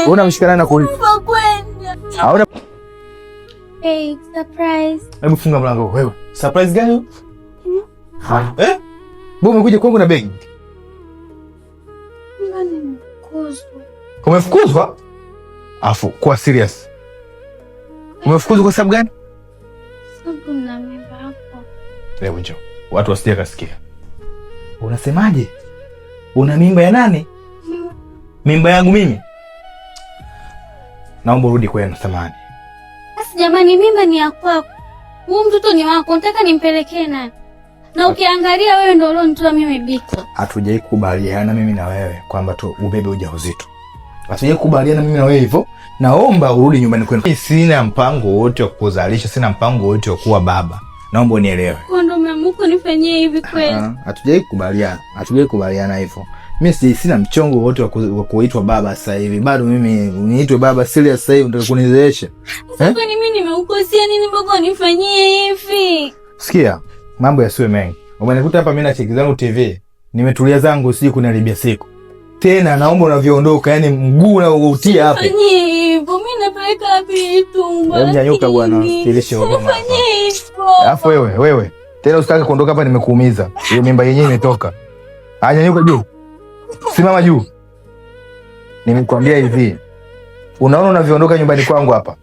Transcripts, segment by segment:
Unamshikana na kuli. Hauna. Hey, surprise. Hebu funga mlango wewe. Surprise gani? Eh? Mbona umekuja kwangu na begi? Umefukuzwa? Afu kuwa serious. Umefukuzwa kwa sababu gani? Sababu na mimba hapo. Leo njoo. Watu wasije kasikia. Unasemaje? Una mimba ya nani? Mimba yangu mimi. Naomba urudi kwenu samani. Basi jamani, mimba ni ya kwako. Huyu mtoto ni wako, nataka nimpelekee nani? Na ukiangalia wewe ndio ulionitoa mimi biko. Hatujai kubaliana mimi na wewe kwamba tu ubebe ujauzito. Hatujai kubaliana mimi na wewe hivyo. Naomba urudi nyumbani kwenu. Mimi sina mpango wote wa kuzalisha, sina mpango wote wa kuwa baba. Naomba unielewe. Kwa ndo umeamua nifanyie hivi kweli? Hatujai kubaliana. Hatujai kubaliana hivyo. Mimi sina mchongo wote wa kuitwa baba sasa hivi. Bado mimi uniitwe baba serious sasa hivi unataka kunizeesha. Kwani mimi nimeukosea nini mpaka unifanyie hivi? Sikia, mambo yasiwe mengi. Umenikuta hapa mimi na cheki zangu TV. Nimetulia zangu usije kuniharibia siku. Tena naomba unavyoondoka, yani mguu na utia hapo. Fanyie hivyo, mimi napeleka wapi tumbo? Hebu nyanyuka bwana, silishe huko mama. Fanyie hivyo. Alafu wewe. Tena usitake kuondoka hapa nimekuumiza. Hiyo mimba yenyewe imetoka. Nyanyuka juu. Simama juu. Nimekwambia hivi. Unaona unavyoondoka nyumbani kwangu hapa.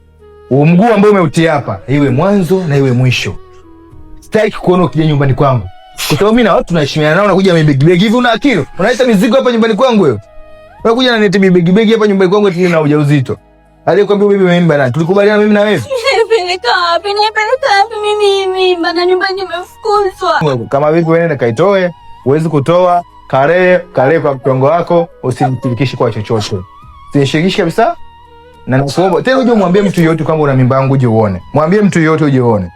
Mguu ambao umeutia hapa, iwe mwanzo na iwe mwisho. Sitaki kuona ukija nyumbani kwangu. Kwa sababu mimi na watu tunaheshimiana nao, nakuja mibegi hivi una akili. Unaleta mizigo hapa nyumbani kwangu wewe. Unakuja na neti mibegi hapa nyumbani kwangu eti na ujauzito. Aliyekwambia ubebe mimba nani? Tulikubaliana mimi na wewe. Nipeleka wapi mimi mimba na nyumbani nimefukuzwa. Kama vipi wewe kaitoe, uwezi kutoa, kare kwa mtongo wako, usinishirikishe kwa chochote. Usinishirikishe kabisa. Na nakuomba tena uje umwambie mtu yote kwamba una mimba yangu uje uone. Mwambie mtu yote uje uone.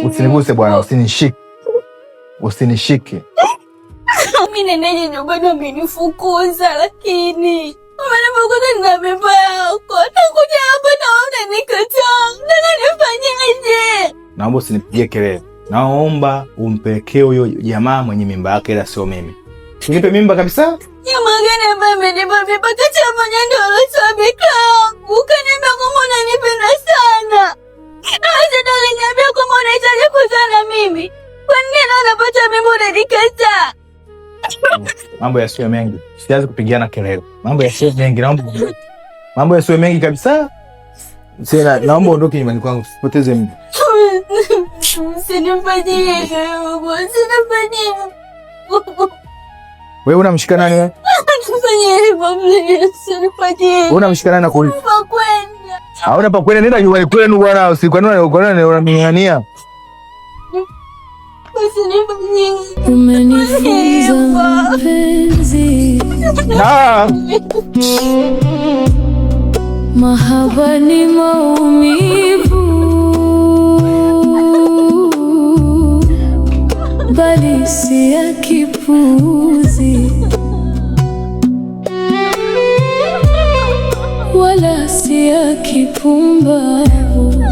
Usiniguse bwana, usinishike. Usinishike. Mimi nenyewe nyumbani wamenifukuza lakini wamenifukuza na mimba yako. Nakuja hapa na unanikataa. Nataka nifanyeje? Naomba usinipigie kelele. Naomba umpelekee huyo jamaa mwenye mimba yake ila sio mimi. Nipe mimba kabisa? Jamaa gani ambaye amenipa mimba? Kati ya mwenye ndio alosabika. Ukaniambia kama unanipenda sana. Naweza niambia kama unahitaji kuzaa na mimi. Kwa nini unapata mimba unanikataa? Mambo yasiwe mengi. Siwezi kupigana kelele. Mambo yasiwe mengi. Mambo yasiwe mengi kabisa. Sasa naomba ondoke nyumbani kwangu. Usipoteze muda. Usinifanyie hivyo. Usinifanyie. Wewe unamshika nani wewe? Usifanyie hivyo please. Usinifanyie. Wewe unamshika nani na kuli? Pa kwenda. Hauna pa kwenda, nenda nyumbani kwenu bwana. Usikwanua unamng'ania. Usinifanyie. Umenifunza mapenzi. Mahaba ni maumivu, bali si ya kipuzi, wala si ya kipumbavu.